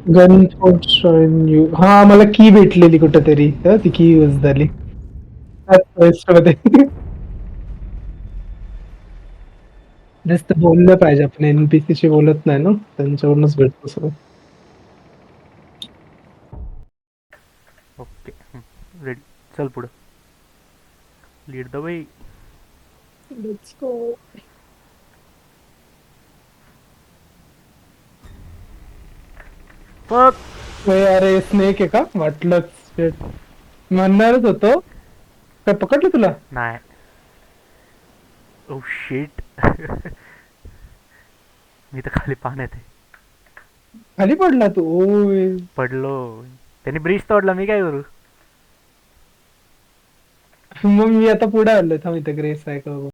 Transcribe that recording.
Gun for shown you. हा मला की भेटलेली कुठेतरी ती की यूज झाली त्याच quest मध्ये. नुसतं बोललं पाहिजे आपण एनपीसीशी बोलत नाही ना त्यांच्यावरूनच भेटतो सगळं. ओके. रेडी. चल पुढं. Lead the way. Let's go. फक. अरे स्नेक आहे का वाटलंच. Shit. म्हणणारच होतो काय पकडलं तुला. नाही. Oh shit. मी तर खाली पाण्यात आहे. खाली पडला तू ओय. पडलो. त्यांनी ब्रिज तोडला, मी काय करू. मग मी आता पुढे आलोय थांब इथं ग्रेस आहे का बघू.